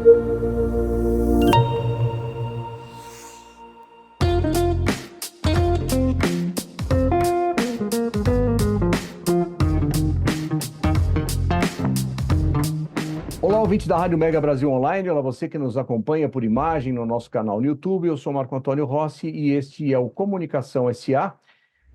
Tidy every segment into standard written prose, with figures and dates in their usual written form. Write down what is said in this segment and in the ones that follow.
Olá, ouvinte da Rádio Mega Brasil Online, olá você que nos acompanha por imagem no nosso canal no YouTube. Eu sou Marco Antônio Rossi e este é o Comunicação SA,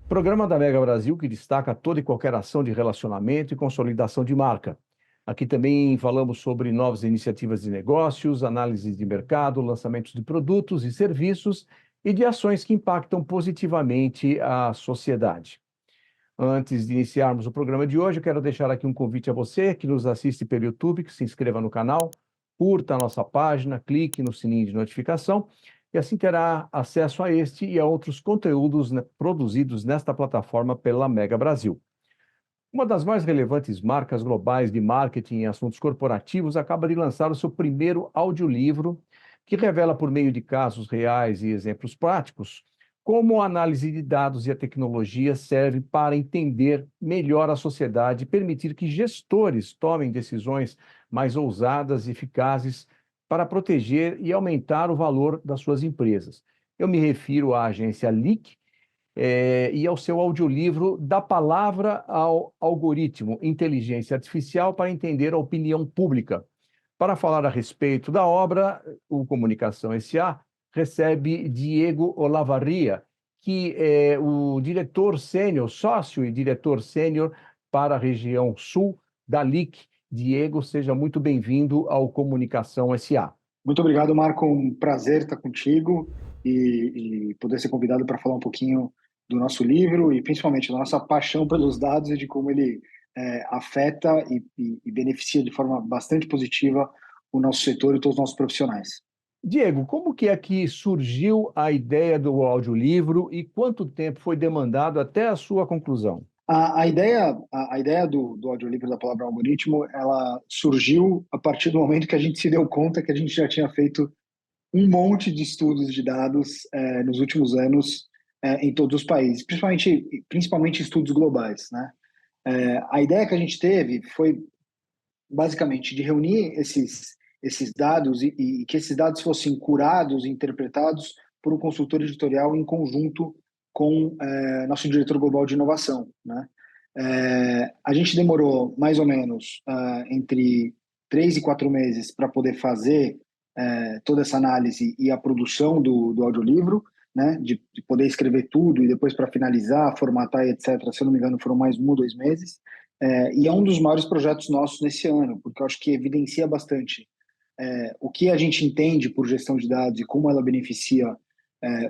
programa da Mega Brasil que destaca toda e qualquer ação de relacionamento e consolidação de marca. Aqui também falamos sobre novas iniciativas de negócios, análises de mercado, lançamentos de produtos e serviços e de ações que impactam positivamente a sociedade. Antes de iniciarmos o programa de hoje, eu quero deixar aqui um convite a você que nos assiste pelo YouTube, que se inscreva no canal, curta a nossa página, clique no sininho de notificação e assim terá acesso a este e a outros conteúdos, né, produzidos nesta plataforma pela Mega Brasil. Uma das mais relevantes marcas globais de marketing em assuntos corporativos acaba de lançar o seu primeiro audiolivro, que revela por meio de casos reais e exemplos práticos como a análise de dados e a tecnologia serve para entender melhor a sociedade e permitir que gestores tomem decisões mais ousadas e eficazes para proteger e aumentar o valor das suas empresas. Eu me refiro à agência Leak, e ao seu audiolivro Da Palavra ao Algoritmo, Inteligência Artificial para Entender a Opinião Pública. Para falar a respeito da obra, o Comunicação SA recebe Diego Olavarria, que é o diretor sênior, sócio e diretor sênior para a região sul da LIC. Diego, seja muito bem-vindo ao Comunicação SA. Muito obrigado, Marco. Um prazer estar contigo e poder ser convidado para falar um pouquinho do nosso livro e principalmente da nossa paixão pelos dados e de como ele afeta e beneficia de forma bastante positiva o nosso setor e todos os nossos profissionais. Diego, como que é que surgiu a ideia do audiolivro e quanto tempo foi demandado até a sua conclusão? A ideia do audiolivro da Palavra Algoritmo, ela surgiu a partir do momento que a gente se deu conta que a gente já tinha feito um monte de estudos de dados nos últimos anos em todos os países, principalmente estudos globais, né? A ideia que a gente teve foi basicamente de reunir esses dados e que esses dados fossem curados e interpretados por um consultor editorial em conjunto com nosso diretor global de inovação, né? A gente demorou mais ou menos entre 3 e 4 meses para poder fazer toda essa análise e a produção do audiolivro, né? De poder escrever tudo e depois para finalizar, formatar e etc. Se eu não me engano, foram mais 1 ou 2 meses. E é um dos maiores projetos nossos nesse ano, porque eu acho que evidencia bastante o que a gente entende por gestão de dados e como ela beneficia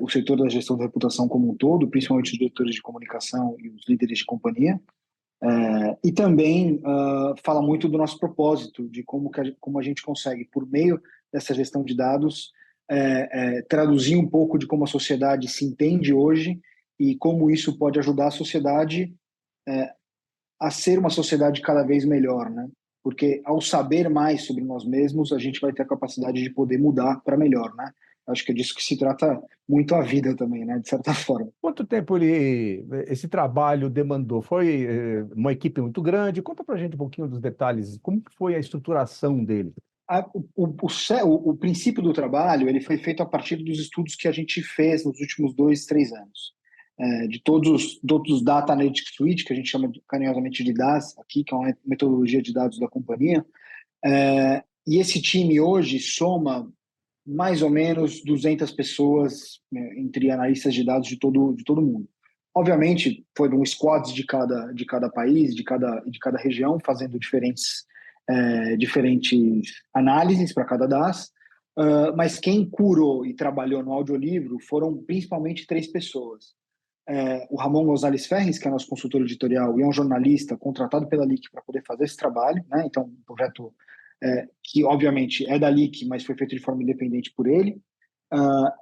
o setor da gestão da reputação como um todo, principalmente os diretores de comunicação e os líderes de companhia. E também fala muito do nosso propósito, de como a gente consegue, por meio dessa gestão de dados, traduzir um pouco de como a sociedade se entende hoje e como isso pode ajudar a sociedade a ser uma sociedade cada vez melhor, né? Porque ao saber mais sobre nós mesmos, a gente vai ter a capacidade de poder mudar para melhor, né? Acho que é disso que se trata muito a vida também, né? De certa forma. Quanto tempo esse trabalho demandou? Foi uma equipe muito grande? Conta para a gente um pouquinho dos detalhes. Como que foi a estruturação dele? O princípio do trabalho ele foi feito a partir dos estudos que a gente fez nos últimos 2, 3 anos. De todos os Data Analytics Suite, que a gente chama carinhosamente de DAS aqui, que é uma metodologia de dados da companhia. E esse time hoje soma mais ou menos 200 pessoas, entre analistas de dados de todo mundo. Obviamente, foram squads de cada país, de cada região, fazendo diferentes análises para cada DAS, mas quem curou e trabalhou no audiolivro foram principalmente 3 pessoas. O Ramon Gonzalez Ferres, que é nosso consultor editorial e é um jornalista contratado pela LIC para poder fazer esse trabalho, né? Então, um projeto que, obviamente, é da LIC, mas foi feito de forma independente por ele.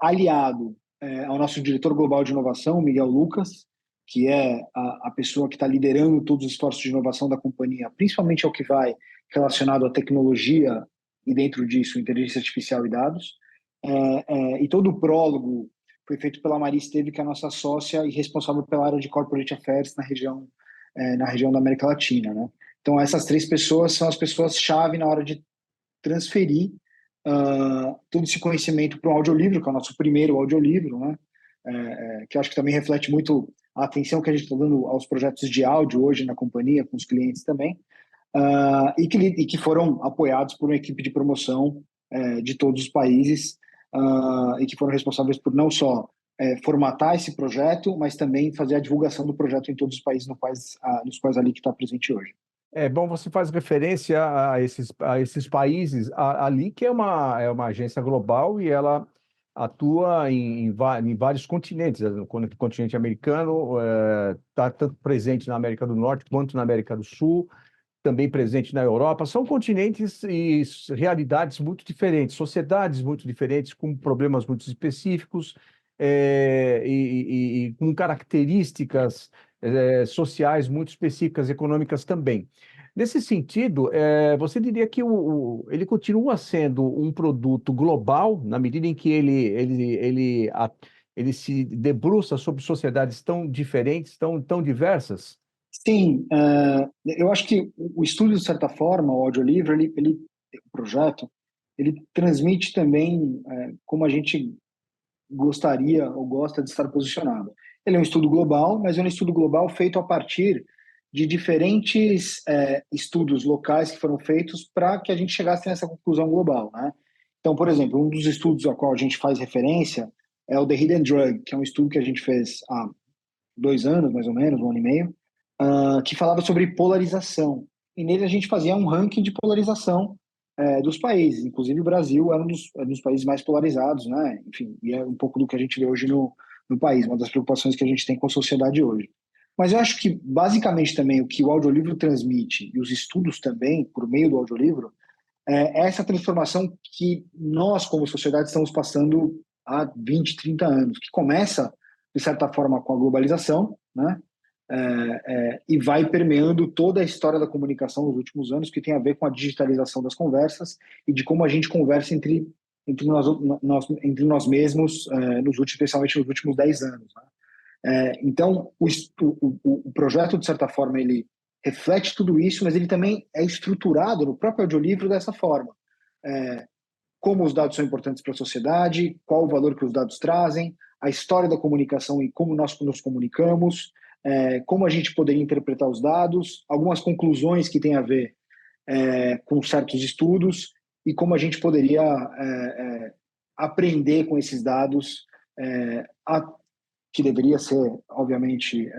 Aliado ao nosso diretor global de inovação, Miguel Lucas, que é a pessoa que está liderando todos os esforços de inovação da companhia, principalmente ao que vai relacionado à tecnologia e, dentro disso, inteligência artificial e dados. E todo o prólogo foi feito pela Maria Esteve, que é a nossa sócia e responsável pela área de Corporate Affairs na região da América Latina, né? Então, essas 3 pessoas são as pessoas-chave na hora de transferir todo esse conhecimento para o audiolivro, que é o nosso primeiro audiolivro, né? Que eu acho que também reflete muito a atenção que a gente está dando aos projetos de áudio hoje na companhia, com os clientes também, e que foram apoiados por uma equipe de promoção de todos os países, e que foram responsáveis por não só formatar esse projeto, mas também fazer a divulgação do projeto em todos os países nos quais a LIC está presente hoje. É bom, você faz referência a esses países. Ali que é uma agência global e ela atua em vários continentes. O continente americano está tanto presente na América do Norte quanto na América do Sul, também presente na Europa. São continentes e realidades muito diferentes, sociedades muito diferentes, com problemas muito específicos, e com características sociais muito específicas, econômicas também. Nesse sentido, você diria que ele continua sendo um produto global, na medida em que ele se debruça sobre sociedades tão diferentes, tão diversas? Sim, eu acho que o estudo, de certa forma, o audiolivro, o projeto, ele transmite também como a gente gostaria ou gosta de estar posicionado. Ele é um estudo global, mas é um estudo global feito a partir de diferentes estudos locais que foram feitos para que a gente chegasse nessa conclusão global, né? Então, por exemplo, um dos estudos a qual a gente faz referência é o The Hidden Drug, que é um estudo que a gente fez há 2 anos, mais ou menos, 1 ano e meio, que falava sobre polarização. E nele a gente fazia um ranking de polarização dos países. Inclusive o Brasil era um dos países mais polarizados, né? Enfim, e é um pouco do que a gente vê hoje no país, uma das preocupações que a gente tem com a sociedade hoje. Mas eu acho que, basicamente, também o que o audiolivro transmite, e os estudos também, por meio do audiolivro, é essa transformação que nós, como sociedade, estamos passando há 20, 30 anos, que começa, de certa forma, com a globalização, né? E vai permeando toda a história da comunicação nos últimos anos, que tem a ver com a digitalização das conversas e de como a gente conversa entre nós mesmos, especialmente nos últimos 10 anos. Né? Então, o projeto, de certa forma, ele reflete tudo isso, mas ele também é estruturado no próprio audiolivro dessa forma. Como os dados são importantes para a sociedade, qual o valor que os dados trazem, a história da comunicação e como nós nos comunicamos, como a gente poderia interpretar os dados, algumas conclusões que têm a ver com certos estudos e como a gente poderia aprender com esses dados, que deveria ser, obviamente,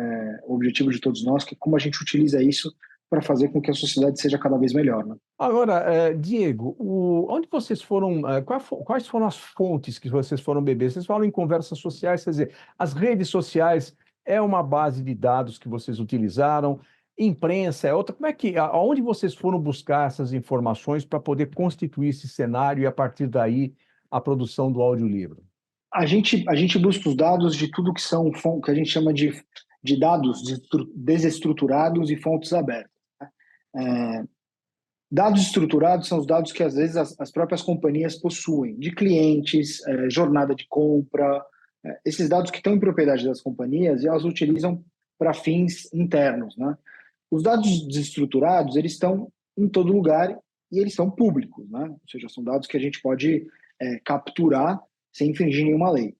o objetivo de todos nós, que é como a gente utiliza isso para fazer com que a sociedade seja cada vez melhor, né? Agora, Diego, onde vocês foram, quais foram as fontes que vocês foram beber? Vocês falam em conversas sociais, quer dizer, as redes sociais é uma base de dados que vocês utilizaram, imprensa é outra. Como é que, aonde vocês foram buscar essas informações para poder constituir esse cenário e, a partir daí, a produção do audiolivro? A gente busca os dados de tudo que a gente chama de dados desestruturados e fontes abertas. É, Dados estruturados são os dados que, às vezes, as próprias companhias possuem, de clientes, jornada de compra, esses dados que estão em propriedade das companhias e elas utilizam para fins internos, né? Os dados desestruturados, eles estão em todo lugar e eles são públicos, né? Ou seja, são dados que a gente pode capturar sem infringir nenhuma lei.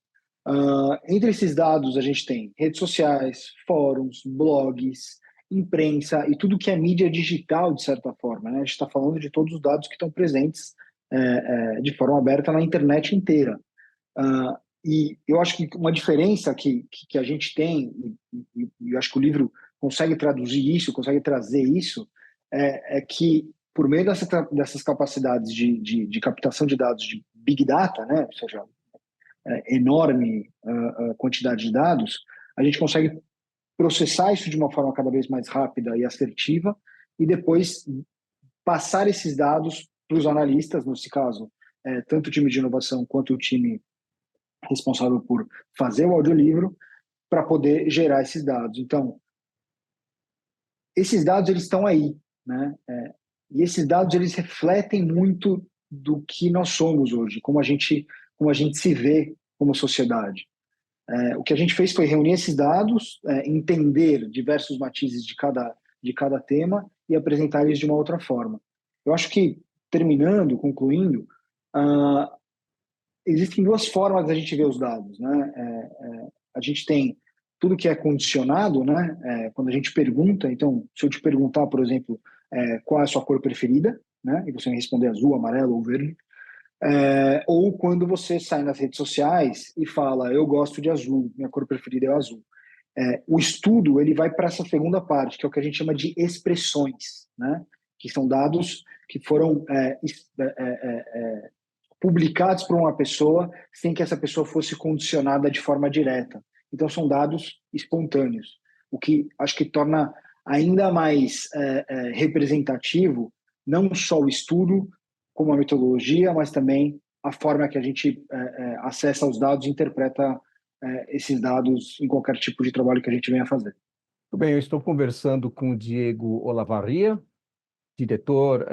Entre esses dados, a gente tem redes sociais, fóruns, blogs, imprensa e tudo que é mídia digital, de certa forma, né? A gente está falando de todos os dados que estão presentes de forma aberta na internet inteira. E eu acho que uma diferença que a gente tem, e eu acho que o livro consegue traduzir isso, consegue trazer isso, é que, por meio dessas capacidades de captação de dados de Big Data, né? Ou seja, enorme quantidade de dados, a gente consegue processar isso de uma forma cada vez mais rápida e assertiva e depois passar esses dados para os analistas, nesse caso, tanto o time de inovação quanto o time responsável por fazer o audiolivro, para poder gerar esses dados. Então, esses dados eles estão aí, né? E esses dados eles refletem muito do que nós somos hoje, como a gente se vê como sociedade. O que a gente fez foi reunir esses dados, entender diversos matizes de cada tema e apresentar eles de uma outra forma. Eu acho que, concluindo, Ah, existem duas formas da gente ver os dados, né? A gente tem tudo que é condicionado, né? Quando a gente pergunta, então, se eu te perguntar, por exemplo, qual é a sua cor preferida, né? E você me responder azul, amarelo ou verde, ou quando você sai nas redes sociais e fala, eu gosto de azul, minha cor preferida é o azul. O estudo ele vai para essa segunda parte, que é o que a gente chama de expressões, né? Que são dados que foram publicados por uma pessoa sem que essa pessoa fosse condicionada de forma direta. Então, são dados espontâneos, o que acho que torna ainda mais representativo não só o estudo, como a metodologia, mas também a forma que a gente acessa os dados e interpreta esses dados em qualquer tipo de trabalho que a gente venha fazer. Tudo bem, eu estou conversando com o Diego Olavarria, diretor,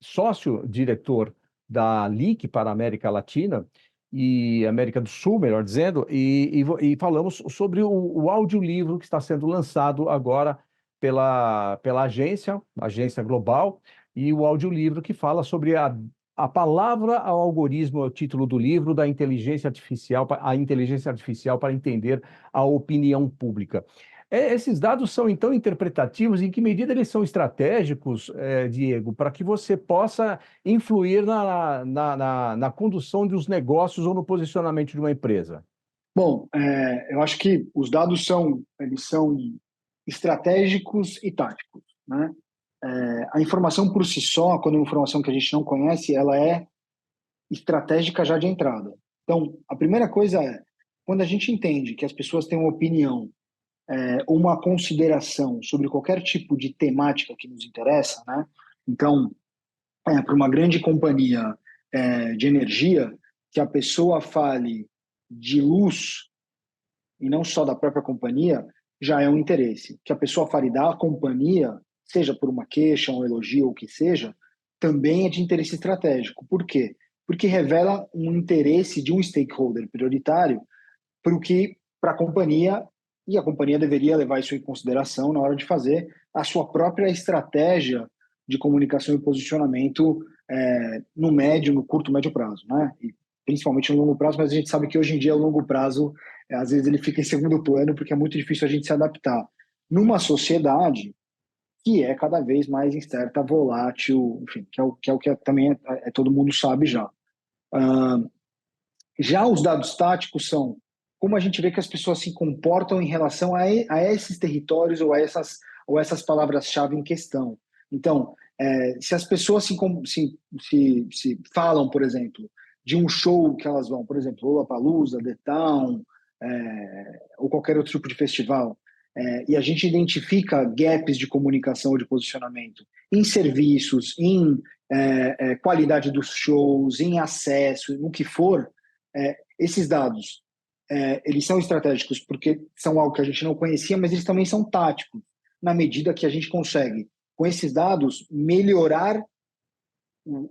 sócio-diretor da LIC para a América Latina e América do Sul, melhor dizendo, e falamos sobre o audiolivro que está sendo lançado agora pela agência global, e o audiolivro que fala sobre a palavra ao algoritmo, é o título do livro, da inteligência artificial, a inteligência artificial para entender a opinião pública. Esses dados são, então, interpretativos? Em que medida eles são estratégicos, Diego, para que você possa influir na condução dos negócios ou no posicionamento de uma empresa? Bom, eu acho que os dados eles são estratégicos e táticos, né? A informação por si só, quando é uma informação que a gente não conhece, ela é estratégica já de entrada. Então, a primeira coisa é, quando a gente entende que as pessoas têm uma opinião, uma consideração sobre qualquer tipo de temática que nos interessa, né? Então, para uma grande companhia de energia, que a pessoa fale de luz e não só da própria companhia, já é um interesse. Que a pessoa fale da companhia, seja por uma queixa, um elogio ou o que seja, também é de interesse estratégico. Por quê? Porque revela um interesse de um stakeholder prioritário para a companhia, e a companhia deveria levar isso em consideração na hora de fazer a sua própria estratégia de comunicação e posicionamento no médio, no curto, médio prazo, né? E principalmente no longo prazo, mas a gente sabe que hoje em dia o longo prazo, às vezes ele fica em segundo plano, porque é muito difícil a gente se adaptar. Numa sociedade que é cada vez mais incerta, volátil, enfim, que também todo mundo sabe já. Uh, já os dados táticos são como a gente vê que as pessoas se comportam em relação a esses territórios ou essas palavras-chave em questão. Então, se as pessoas se falam, por exemplo, de um show que elas vão, por exemplo, Lollapalooza, The Town, ou qualquer outro tipo de festival, e a gente identifica gaps de comunicação ou de posicionamento em serviços, em qualidade dos shows, em acesso, no que for, esses dados, eles são estratégicos porque são algo que a gente não conhecia, mas eles também são táticos, na medida que a gente consegue, com esses dados, melhorar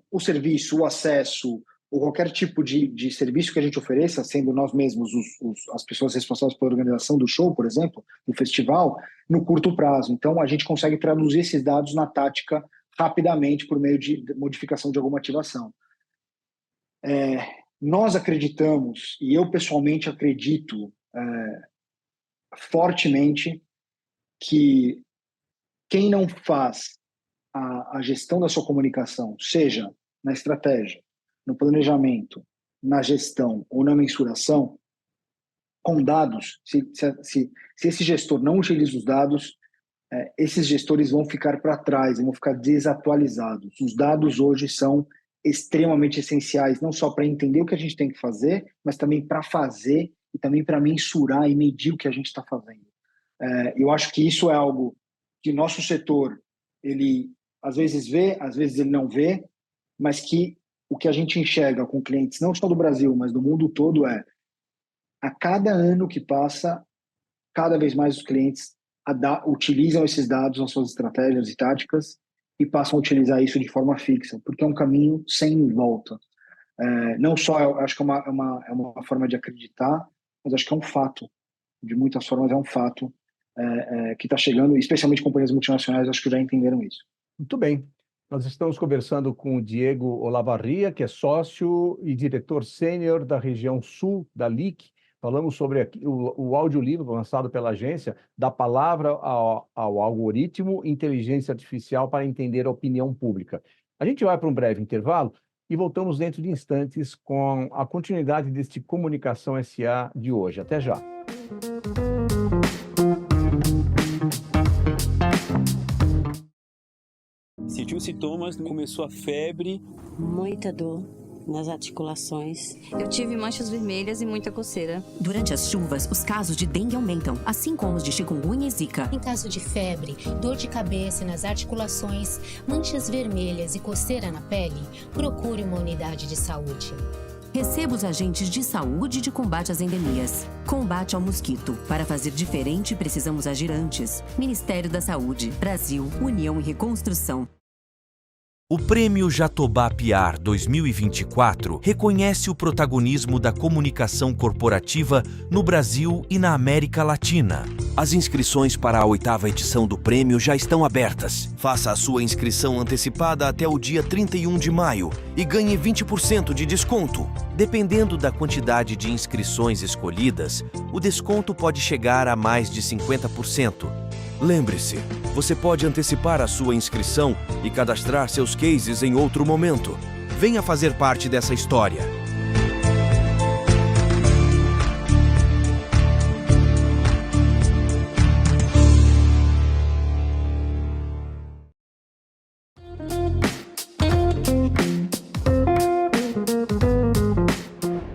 o serviço, o acesso, ou qualquer tipo de serviço que a gente ofereça, sendo nós mesmos as pessoas responsáveis pela organização do show, por exemplo, do festival, no curto prazo. Então, a gente consegue traduzir esses dados na tática rapidamente por meio de modificação de alguma ativação. Nós acreditamos, e eu pessoalmente acredito fortemente, que quem não faz a gestão da sua comunicação, seja na estratégia, no planejamento, na gestão ou na mensuração, com dados, se esse gestor não utiliza os dados, esses gestores vão ficar para trás, vão ficar desatualizados. Os dados hoje são extremamente essenciais, não só para entender o que a gente tem que fazer, mas também para fazer e também para mensurar e medir o que a gente está fazendo. Eu acho que isso é algo que nosso setor, ele às vezes vê, às vezes ele não vê, mas que o que a gente enxerga com clientes, não só do Brasil, mas do mundo todo, a cada ano que passa, cada vez mais os clientes utilizam esses dados nas suas estratégias e táticas e passam a utilizar isso de forma fixa, porque é um caminho sem volta. Não só, eu acho que é uma forma de acreditar, mas acho que é um fato. De muitas formas, é um fato que está chegando, especialmente companhias multinacionais, acho que já entenderam isso. Muito bem. Nós estamos conversando com o Diego Olavarria, que é sócio e diretor sênior da região sul da LIC. Falamos sobre o audiolivro lançado pela agência, Da Palavra ao Algoritmo, Inteligência Artificial para Entender a Opinião Pública. A gente vai para um breve intervalo e voltamos dentro de instantes com a continuidade deste Comunicação SA de hoje. Até já. Sentiu sintomas, começou a febre. Muita dor nas articulações. Eu tive manchas vermelhas e muita coceira. Durante as chuvas, os casos de dengue aumentam, assim como os de chikungunya e zika. Em caso de febre, dor de cabeça nas articulações, manchas vermelhas e coceira na pele, procure uma unidade de saúde. Receba os agentes de saúde de combate às endemias. Combate ao mosquito. Para fazer diferente, precisamos agir antes. Ministério da Saúde. Brasil. União e Reconstrução. O Prêmio Jatobá PR 2024 reconhece o protagonismo da comunicação corporativa no Brasil e na América Latina. As inscrições para a 8ª edição do prêmio já estão abertas. Faça a sua inscrição antecipada até o dia 31 de maio e ganhe 20% de desconto. Dependendo da quantidade de inscrições escolhidas, o desconto pode chegar a mais de 50%. Lembre-se, você pode antecipar a sua inscrição e cadastrar seus cases em outro momento. Venha fazer parte dessa história.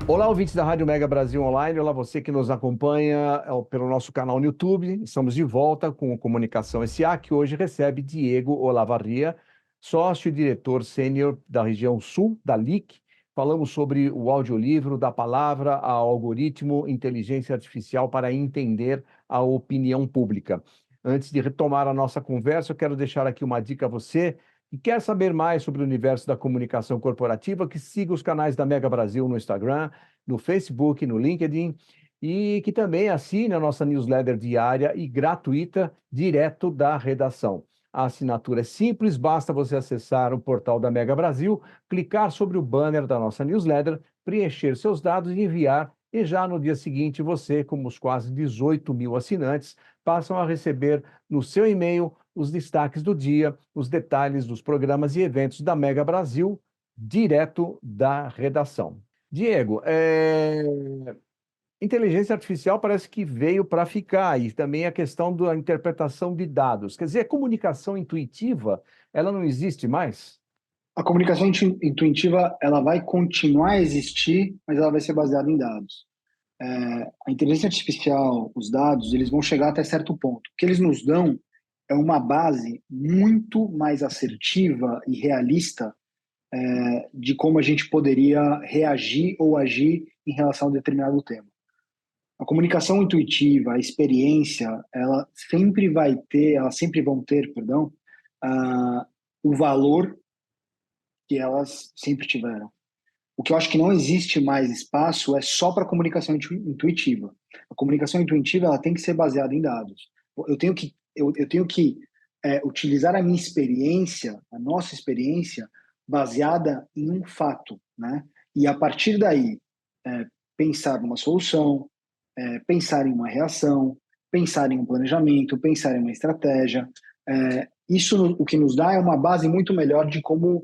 Olá, ouvintes da Rádio Mega Brasil Online. Olá, você que nos acompanha pelo nosso canal no YouTube. Estamos de volta com o Comunicação SA, que hoje recebe Diego Olavarria, sócio e diretor sênior da região sul da LIC. Falamos sobre o audiolivro Da Palavra ao Algoritmo, Inteligência Artificial para Entender a Opinião Pública. Antes de retomar a nossa conversa, eu quero deixar aqui uma dica a você que quer saber mais sobre o universo da comunicação corporativa, que siga os canais da Mega Brasil no Instagram, no Facebook, no LinkedIn, e que também assine a nossa newsletter diária e gratuita, direto da redação. A assinatura é simples, basta você acessar o portal da Mega Brasil, clicar sobre o banner da nossa newsletter, preencher seus dados e enviar, e já no dia seguinte você, como os quase 18 mil assinantes, passam a receber no seu e-mail os destaques do dia, os detalhes dos programas e eventos da Mega Brasil, direto da redação. Diego, inteligência artificial parece que veio para ficar, e também a questão da interpretação de dados. Quer dizer, a comunicação intuitiva, ela não existe mais? A comunicação intuitiva, ela vai continuar a existir, mas ela vai ser baseada em dados. A inteligência artificial, os dados, eles vão chegar até certo ponto. O que eles nos dão é uma base muito mais assertiva e realista de como a gente poderia reagir ou agir em relação a determinado tema. A comunicação intuitiva, a experiência, elas sempre vão ter, o valor que elas sempre tiveram. O que eu acho que não existe mais espaço é só para a comunicação intuitiva. A comunicação intuitiva, ela tem que ser baseada em dados. Eu tenho que utilizar a minha experiência, a nossa experiência, baseada em um fato, né? E a partir daí, pensar numa solução, pensar em uma reação, pensar em um planejamento, pensar em uma estratégia. Isso o que nos dá é uma base muito melhor de como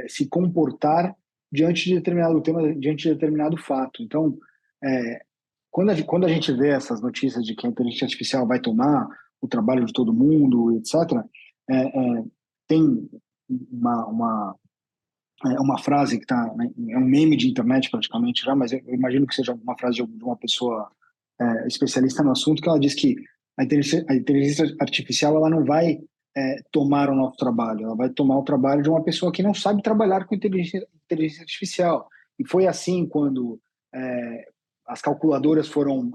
se comportar diante de determinado tema, diante de determinado fato. Então, quando a gente vê essas notícias de que a inteligência artificial vai tomar o trabalho de todo mundo, etc., tem uma frase que é um meme de internet praticamente já, mas eu imagino que seja uma frase de uma pessoa especialista no assunto, que ela diz que a inteligência artificial ela não vai tomar o nosso trabalho, ela vai tomar o trabalho de uma pessoa que não sabe trabalhar com inteligência artificial. E foi assim quando as calculadoras foram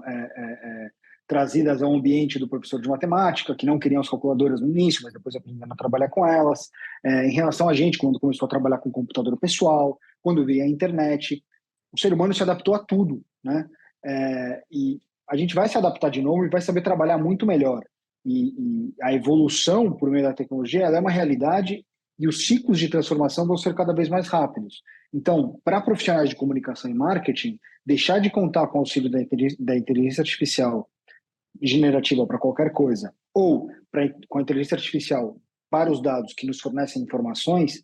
trazidas ao ambiente do professor de matemática, que não queriam as calculadoras no início, mas depois aprenderam a trabalhar com elas. Em relação a gente, quando começou a trabalhar com computador pessoal, quando veio a internet, o ser humano se adaptou a tudo, né? E a gente vai se adaptar de novo e vai saber trabalhar muito melhor. E a evolução por meio da tecnologia, ela é uma realidade e os ciclos de transformação vão ser cada vez mais rápidos. Então, para profissionais de comunicação e marketing, deixar de contar com o auxílio da inteligência artificial generativa para qualquer coisa, ou com a inteligência artificial para os dados que nos fornecem informações,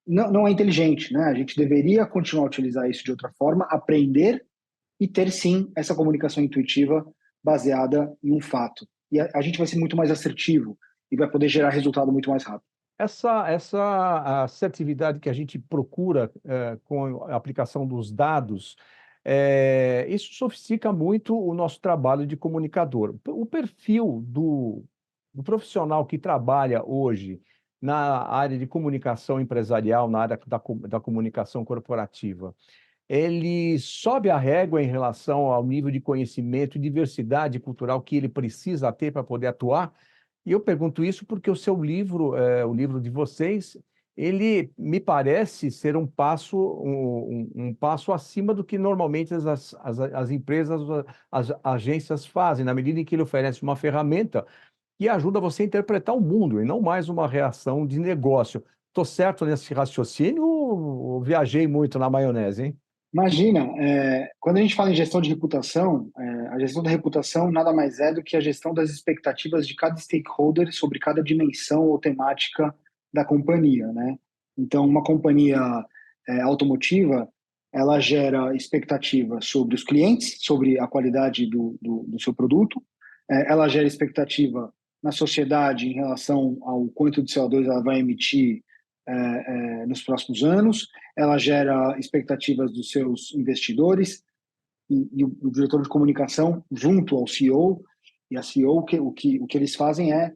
não é inteligente, né? A gente deveria continuar a utilizar isso de outra forma, aprender e ter, sim, essa comunicação intuitiva baseada em um fato. E a gente vai ser muito mais assertivo e vai poder gerar resultado muito mais rápido. Essa assertividade que a gente procura com a aplicação dos dados, isso sofistica muito o nosso trabalho de comunicador. O perfil do profissional que trabalha hoje na área de comunicação empresarial, na área da comunicação corporativa, ele sobe a régua em relação ao nível de conhecimento e diversidade cultural que ele precisa ter para poder atuar? E eu pergunto isso porque o seu livro, o livro de vocês, ele me parece ser um passo acima do que normalmente as empresas, as agências fazem, na medida em que ele oferece uma ferramenta que ajuda você a interpretar o mundo e não mais uma reação de negócio. Estou certo nesse raciocínio ou viajei muito na maionese, hein? Imagina, quando a gente fala em gestão de reputação, a gestão da reputação nada mais é do que a gestão das expectativas de cada stakeholder sobre cada dimensão ou temática da companhia, né? Então, uma companhia automotiva, ela gera expectativa sobre os clientes, sobre a qualidade do seu produto, ela gera expectativa na sociedade em relação ao quanto de CO2 ela vai emitir nos próximos anos, ela gera expectativas dos seus investidores e o diretor de comunicação junto ao CEO, e a CEO o que eles fazem é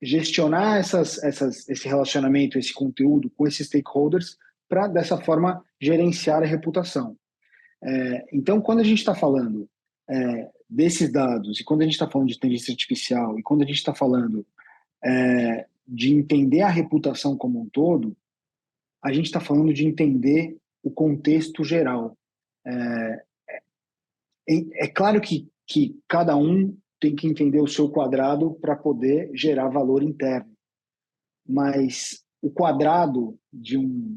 gestionar esse relacionamento, esse conteúdo com esses stakeholders para, dessa forma, gerenciar a reputação. Então, quando a gente está falando desses dados, e quando a gente está falando de inteligência artificial, e quando a gente está falando de entender a reputação como um todo, a gente está falando de entender o contexto geral. É claro que cada um tem que entender o seu quadrado para poder gerar valor interno, mas o quadrado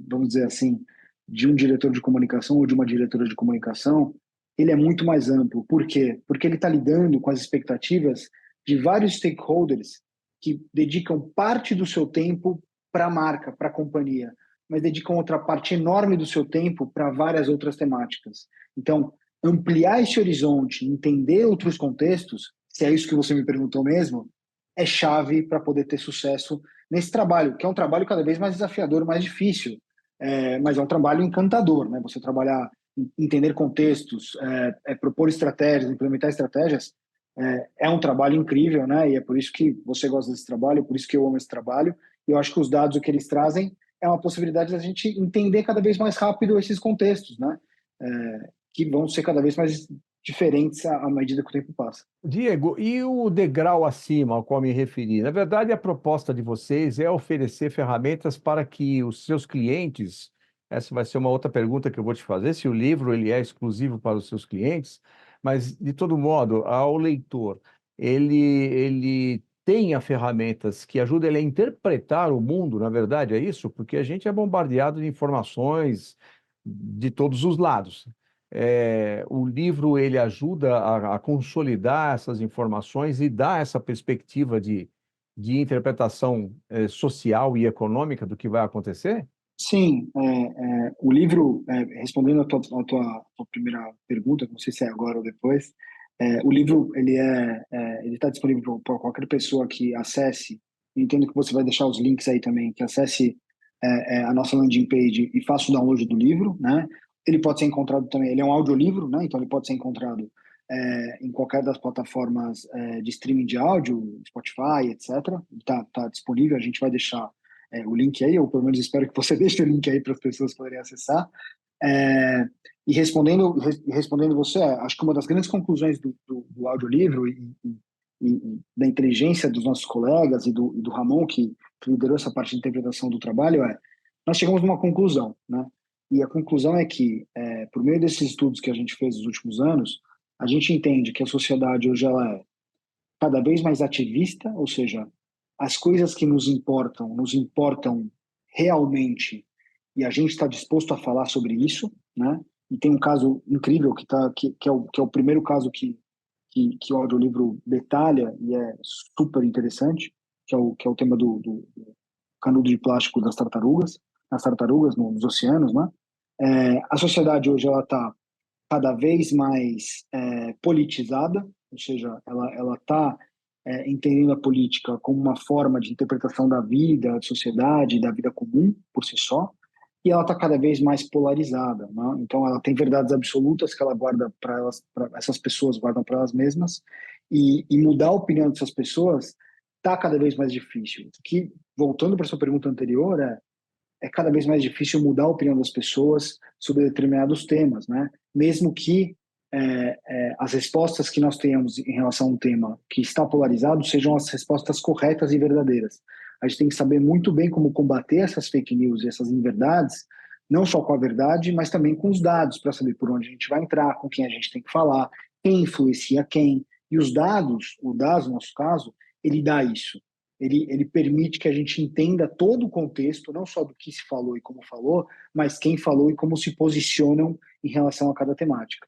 vamos dizer assim, de um diretor de comunicação ou de uma diretora de comunicação, ele é muito mais amplo. Por quê? Porque ele está lidando com as expectativas de vários stakeholders que dedicam parte do seu tempo para a marca, para a companhia, mas dedicam outra parte enorme do seu tempo para várias outras temáticas. Então, ampliar esse horizonte, entender outros contextos, se é isso que você me perguntou mesmo, é chave para poder ter sucesso nesse trabalho, que é um trabalho cada vez mais desafiador, mais difícil, mas é um trabalho encantador, né? Você trabalhar, entender contextos, propor estratégias, implementar estratégias, é um trabalho incrível, né? E é por isso que você gosta desse trabalho, é por isso que eu amo esse trabalho. E eu acho que os dados, o que eles trazem, é uma possibilidade da gente entender cada vez mais rápido esses contextos, né? Que vão ser cada vez mais diferentes à medida que o tempo passa. Diego, e o degrau acima ao qual me referi? Na verdade, a proposta de vocês é oferecer ferramentas para que os seus clientes, essa vai ser uma outra pergunta que eu vou te fazer, se o livro ele é exclusivo para os seus clientes, mas, de todo modo, ao leitor, ele tenha ferramentas que ajudem ele a interpretar o mundo, na verdade, é isso? Porque a gente é bombardeado de informações de todos os lados. O livro ele ajuda a consolidar essas informações e dar essa perspectiva de interpretação social e econômica do que vai acontecer? Sim, o livro, respondendo a tua primeira pergunta, não sei se é agora ou depois, o livro ele está disponível para qualquer pessoa que acesse. Entendo que você vai deixar os links aí também, que acesse a nossa landing page e faça o download do livro, né? Ele pode ser encontrado também, ele é um audiolivro, né? Então ele pode ser encontrado em qualquer das plataformas de streaming de áudio, Spotify, etc. Está disponível, a gente vai deixar o link aí, ou pelo menos espero que você deixe o link aí para as pessoas poderem acessar. E respondendo você, acho que uma das grandes conclusões do audiolivro e da inteligência dos nossos colegas e do Ramon, que liderou essa parte de interpretação do trabalho, nós chegamos a uma conclusão, né? E a conclusão é que, por meio desses estudos que a gente fez nos últimos anos, a gente entende que a sociedade hoje ela é cada vez mais ativista, ou seja, as coisas que nos importam realmente, e a gente está disposto a falar sobre isso, né? E tem um caso incrível que é o primeiro caso que o audiolivro detalha e é super interessante, que é o tema do canudo de plástico das tartarugas, nos oceanos, né? A sociedade hoje ela está cada vez mais politizada, ou seja, ela está entendendo a política como uma forma de interpretação da vida, da sociedade, da vida comum por si só, e ela está cada vez mais polarizada, né? Então ela tem verdades absolutas que ela guarda para elas, essas pessoas guardam para elas mesmas, e mudar a opinião dessas pessoas está cada vez mais difícil. Que, voltando para sua pergunta anterior, é cada vez mais difícil mudar a opinião das pessoas sobre determinados temas, né? Mesmo que as respostas que nós tenhamos em relação a um tema que está polarizado sejam as respostas corretas e verdadeiras. A gente tem que saber muito bem como combater essas fake news e essas inverdades, não só com a verdade, mas também com os dados, para saber por onde a gente vai entrar, com quem a gente tem que falar, quem influencia quem. E os dados, o DAS, no nosso caso, ele dá isso. Ele permite que a gente entenda todo o contexto, não só do que se falou e como falou, mas quem falou e como se posicionam em relação a cada temática.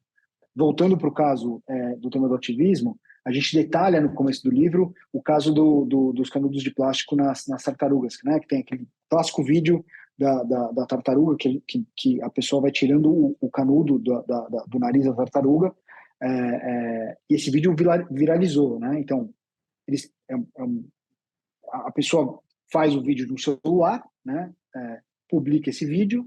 Voltando para o caso do tema do ativismo, a gente detalha no começo do livro o caso dos canudos de plástico nas tartarugas, né? Que tem aquele clássico vídeo da tartaruga que a pessoa vai tirando o canudo do nariz da tartaruga, e esse vídeo viralizou, né? Então, a pessoa faz o vídeo no celular, né? Publica esse vídeo,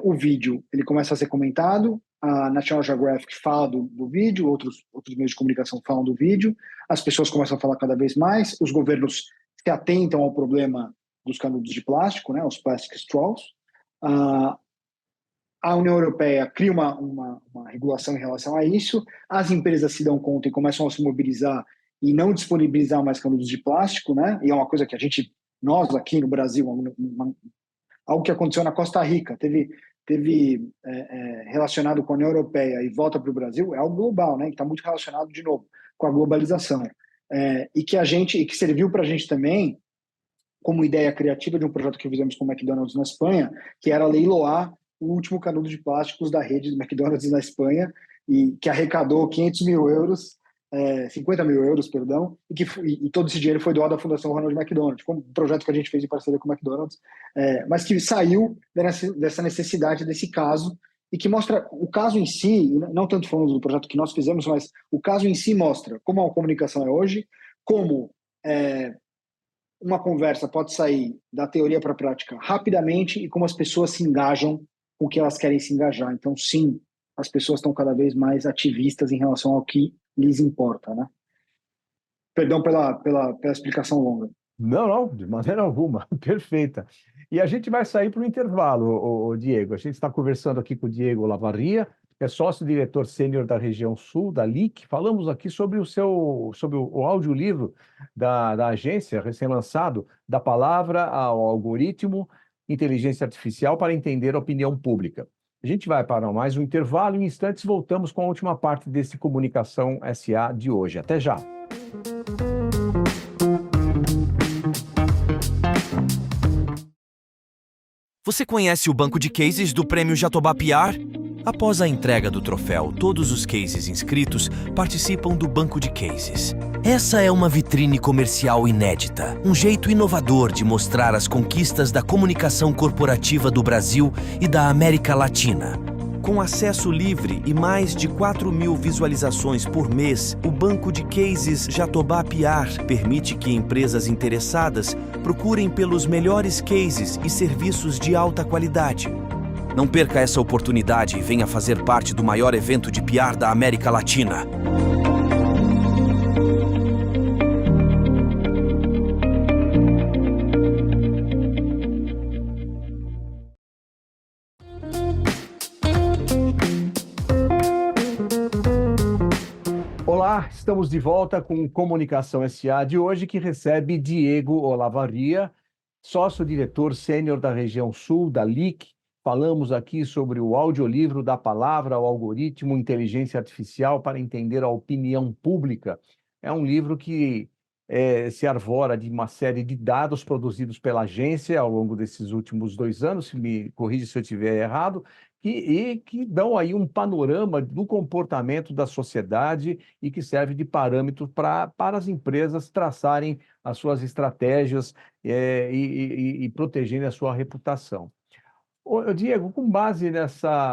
o vídeo ele começa a ser comentado, a National Geographic fala do vídeo, outros meios de comunicação falam do vídeo, as pessoas começam a falar cada vez mais, os governos se atentam ao problema dos canudos de plástico, né, os plastic straws. A União Europeia cria uma regulação em relação a isso, as empresas se dão conta e começam a se mobilizar e não disponibilizar mais canudos de plástico, né, e é uma coisa que nós aqui no Brasil, algo que aconteceu na Costa Rica, teve relacionado com a União Europeia e volta para o Brasil, é algo global, né? Que está muito relacionado, de novo, com a globalização. E que serviu para a gente também como ideia criativa de um projeto que fizemos com o McDonald's na Espanha, que era leiloar o último canudo de plásticos da rede do McDonald's na Espanha, e que arrecadou 500 mil euros, 50 mil euros, perdão, e todo esse dinheiro foi doado à Fundação Ronald McDonald, como um projeto que a gente fez em parceria com o McDonald's, mas que saiu dessa necessidade desse caso, e que mostra o caso em si, não tanto falando do projeto que nós fizemos, mas o caso em si mostra como a comunicação é hoje, como uma conversa pode sair da teoria para a prática rapidamente e como as pessoas se engajam com o que elas querem se engajar. Então, sim, as pessoas estão cada vez mais ativistas em relação ao que lhes importa, né? Perdão pela explicação longa. Não, de maneira alguma. Perfeita. E a gente vai sair para o intervalo, o Diego. A gente está conversando aqui com o Diego Lavarria, que é sócio-diretor sênior da região sul, da LIC. Falamos aqui sobre o audiolivro da agência, recém-lançado, Da Palavra ao Algoritmo, Inteligência Artificial para Entender a Opinião Pública. A gente vai para mais um intervalo e em instantes voltamos com a última parte desse Comunicação SA de hoje. Até já! Você conhece o banco de cases do Prêmio Jatobá PR? Após a entrega do troféu, todos os cases inscritos participam do banco de cases. Essa é uma vitrine comercial inédita, um jeito inovador de mostrar as conquistas da comunicação corporativa do Brasil e da América Latina. Com acesso livre e mais de 4.000 visualizações por mês, o banco de cases Jatobá PR permite que empresas interessadas procurem pelos melhores cases e serviços de alta qualidade. Não perca essa oportunidade e venha fazer parte do maior evento de PR da América Latina. Olá, estamos de volta com Comunicação SA de hoje, que recebe Diego Olavarria, sócio-diretor sênior da região sul, da LIC. Falamos aqui sobre o audiolivro Da Palavra ao Algoritmo, Inteligência Artificial para Entender a Opinião Pública. É um livro que se arvora de uma série de dados produzidos pela agência ao longo desses últimos 2 anos, se me corrige se eu estiver errado, e que dão aí um panorama do comportamento da sociedade e que serve de parâmetro para as empresas traçarem as suas estratégias e protegerem a sua reputação. Ô, Diego, com base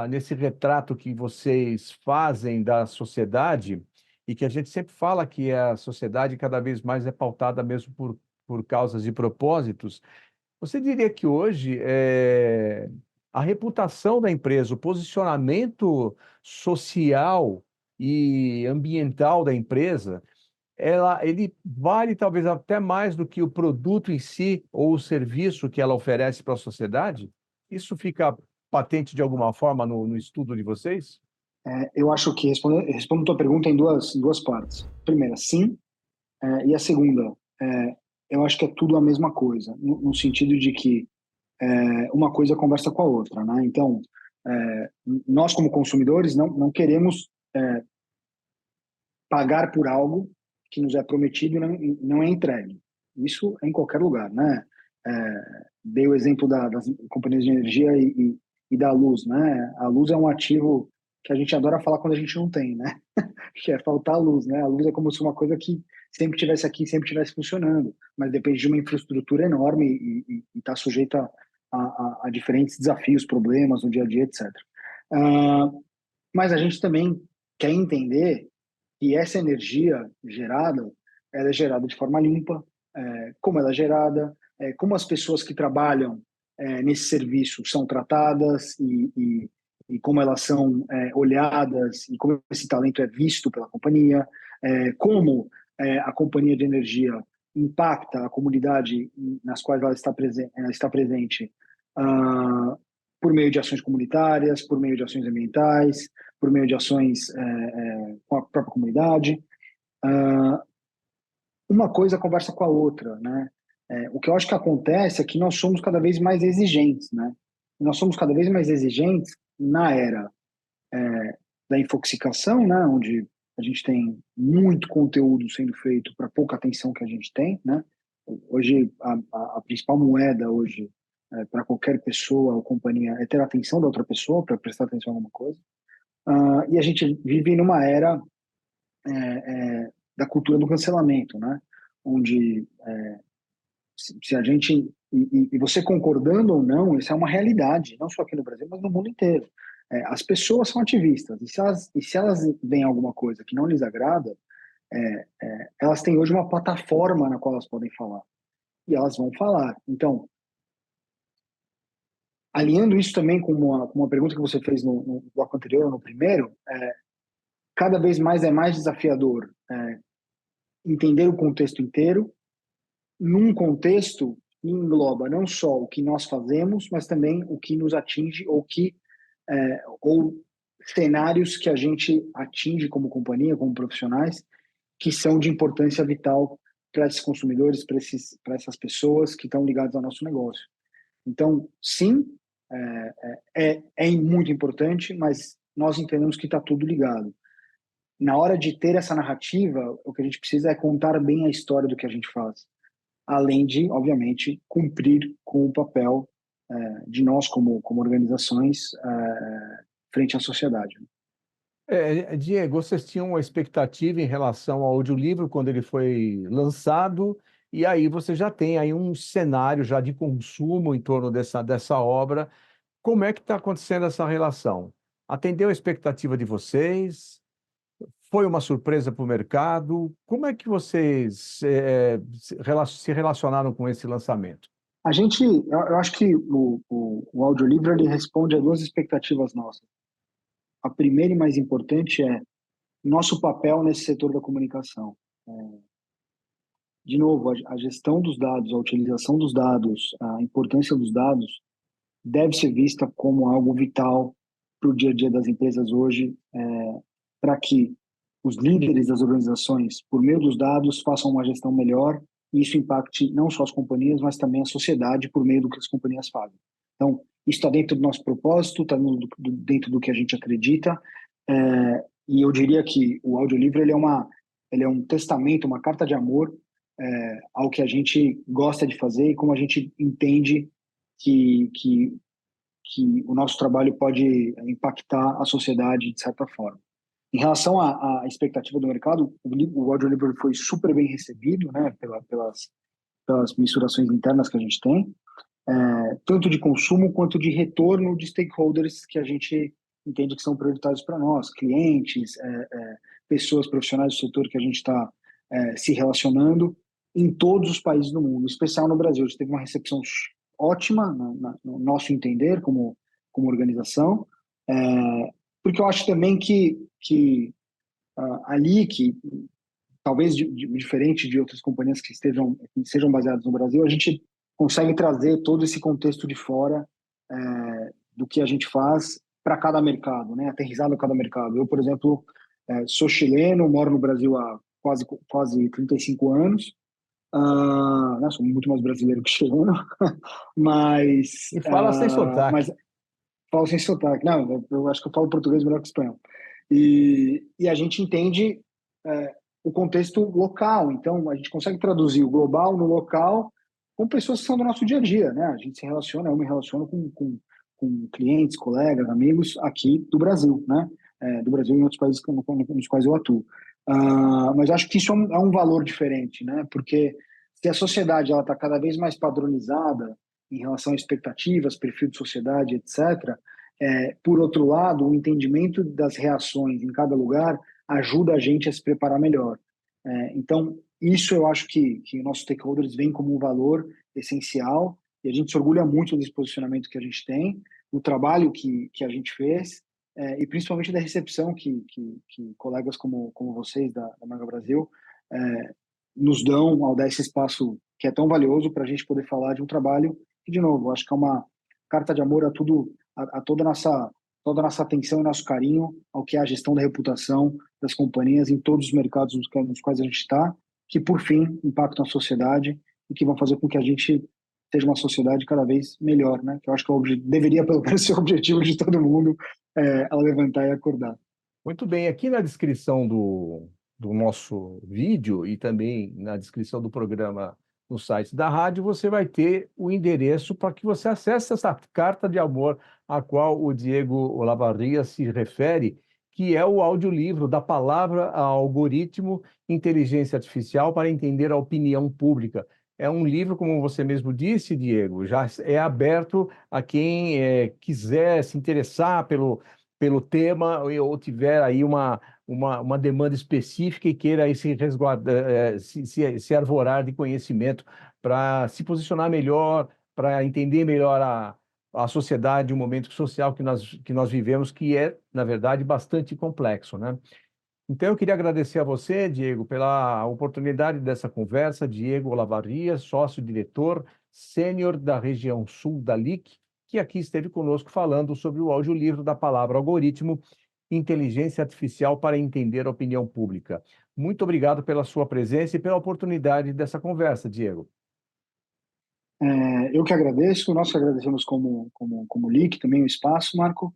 nesse retrato que vocês fazem da sociedade, e que a gente sempre fala que a sociedade cada vez mais é pautada mesmo por causas e propósitos, você diria que hoje a reputação da empresa, o posicionamento social e ambiental da empresa, ele vale talvez até mais do que o produto em si ou o serviço que ela oferece para a sociedade? Isso fica patente de alguma forma no estudo de vocês? Eu acho que respondo a tua pergunta em duas partes. Primeira, sim, e a segunda, eu acho que é tudo a mesma coisa, no sentido de que uma coisa conversa com a outra, né? Então, nós como consumidores não queremos pagar por algo que nos é prometido e não é entregue. Isso é em qualquer lugar, né? Dei o exemplo das companhias de energia e da luz, né? A luz é um ativo que a gente adora falar quando a gente não tem, né? Que é faltar a luz, né? A luz é como se uma coisa que sempre tivesse aqui, sempre estivesse funcionando, mas depende de uma infraestrutura enorme e está sujeita a diferentes desafios, problemas no dia a dia, etc. Mas a gente também quer entender que essa energia gerada, ela é gerada de forma limpa, como ela é gerada, como as pessoas que trabalham nesse serviço são tratadas e como elas são olhadas e como esse talento é visto pela companhia, como a companhia de energia impacta a comunidade nas quais ela está presente por meio de ações comunitárias, por meio de ações ambientais, por meio de ações com a própria comunidade. Uma coisa conversa com a outra, né? O que eu acho que acontece é que nós somos cada vez mais exigentes, né? Nós somos cada vez mais exigentes na era da infoxicação, né? Onde a gente tem muito conteúdo sendo feito para pouca atenção que a gente tem, né? Hoje, a principal moeda hoje para qualquer pessoa ou companhia é ter a atenção da outra pessoa para prestar atenção em alguma coisa. E a gente vive numa era da cultura do cancelamento, né? Onde se a gente e você concordando ou não, isso é uma realidade, não só aqui no Brasil, mas no mundo inteiro. As pessoas são ativistas e se elas veem alguma coisa que não lhes agrada, elas têm hoje uma plataforma na qual elas podem falar e elas vão falar. Então, alinhando isso também com uma pergunta que você fez no bloco anterior, no primeiro, cada vez mais é mais desafiador entender o contexto inteiro, num contexto que engloba não só o que nós fazemos, mas também o que nos atinge ou cenários que a gente atinge como companhia, como profissionais, que são de importância vital para esses consumidores, para essas pessoas que estão ligadas ao nosso negócio. Então, sim, é muito importante, mas nós entendemos que está tudo ligado. Na hora de ter essa narrativa, o que a gente precisa é contar bem a história do que a gente faz, além de, obviamente, cumprir com o papel de nós como organizações frente à sociedade. Diego, vocês tinham uma expectativa em relação ao audiolivro quando ele foi lançado, e aí você já tem aí um cenário já de consumo em torno dessa obra. Como é que está acontecendo essa relação? Atendeu a expectativa de vocês? Foi uma surpresa para o mercado? Como é que vocês se relacionaram com esse lançamento? Eu acho que o audiolivro ele responde a duas expectativas nossas. A primeira e mais importante é nosso papel nesse setor da comunicação. De novo, a gestão dos dados, a utilização dos dados, a importância dos dados deve ser vista como algo vital para o dia a dia das empresas hoje, para que os líderes das organizações, por meio dos dados, façam uma gestão melhor e isso impacte não só as companhias, mas também a sociedade por meio do que as companhias fazem. Então, isso está dentro do nosso propósito, está dentro do que a gente acredita, e eu diria que o audiolivro ele é um testamento, uma carta de amor ao que a gente gosta de fazer e como a gente entende que o nosso trabalho pode impactar a sociedade de certa forma. Em relação à expectativa do mercado, o audiolivro foi super bem recebido, né, pelas mensurações internas que a gente tem, tanto de consumo quanto de retorno de stakeholders que a gente entende que são prioritários para nós, clientes, pessoas profissionais do setor que a gente está se relacionando em todos os países do mundo, em especial no Brasil. A gente teve uma recepção ótima, no nosso entender, como organização, porque eu acho também que ali, que talvez diferente de outras companhias que sejam baseadas no Brasil, a gente consegue trazer todo esse contexto de fora do que a gente faz para cada mercado, né? Aterrissado a cada mercado. Eu, por exemplo, sou chileno, moro no Brasil há quase 35 anos, né? Sou muito mais brasileiro que chileno, mas... E fala sem sotaque. Mas falo sem sotaque. Não, eu acho que eu falo português melhor que espanhol. E a gente entende o contexto local, então a gente consegue traduzir o global no local com pessoas que são do nosso dia a dia, né? A gente se relaciona, eu me relaciono com clientes, colegas, amigos aqui do Brasil, né? Do Brasil e em outros países nos quais eu atuo. Mas acho que isso é um valor diferente, né? Porque se a sociedade está cada vez mais padronizada em relação a expectativas, perfil de sociedade, etc., por outro lado, o entendimento das reações em cada lugar ajuda a gente a se preparar melhor. Então, isso eu acho que nossos stakeholders veem como um valor essencial e a gente se orgulha muito desse posicionamento que a gente tem, do trabalho que a gente fez e principalmente da recepção que colegas como vocês da Mega Brasil nos dão ao dar esse espaço que é tão valioso para a gente poder falar de um trabalho que, de novo, acho que é uma carta de amor a toda a nossa atenção e nosso carinho ao que é a gestão da reputação das companhias em todos os mercados nos quais a gente está, que, por fim, impactam a sociedade e que vão fazer com que a gente seja uma sociedade cada vez melhor, né? Que eu acho que deveria, pelo menos, ser o objetivo de todo mundo, ao levantar e acordar. Muito bem, aqui na descrição do nosso vídeo e também na descrição do programa no site da rádio, você vai ter o endereço para que você acesse essa carta de amor a qual o Diego Olavarria se refere, que é o audiolivro da palavra a algoritmo, inteligência artificial para entender a opinião pública. É um livro, como você mesmo disse, Diego, já é aberto a quem quiser se interessar pelo tema ou tiver aí uma demanda específica e queira aí se arvorar de conhecimento para se posicionar melhor, para entender melhor a sociedade, o momento social que nós vivemos, que é, na verdade, bastante complexo, né? Então, eu queria agradecer a você, Diego, pela oportunidade dessa conversa. Diego Olavarria, sócio-diretor sênior da região sul da LIC, que aqui esteve conosco falando sobre o audiolivro da palavra algoritmo, inteligência artificial para entender a opinião pública. Muito obrigado pela sua presença e pela oportunidade dessa conversa, Diego. Eu que agradeço, nós que agradecemos como LIC também o espaço, Marco,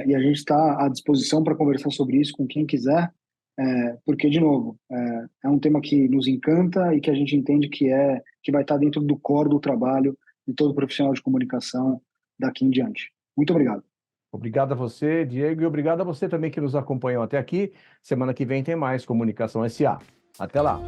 e a gente está à disposição para conversar sobre isso com quem quiser, porque, de novo, é um tema que nos encanta e que a gente entende que vai estar dentro do core do trabalho de todo profissional de comunicação daqui em diante. Muito obrigado. Obrigado a você, Diego, e obrigado a você também que nos acompanhou até aqui. Semana que vem tem mais Comunicação SA. Até lá!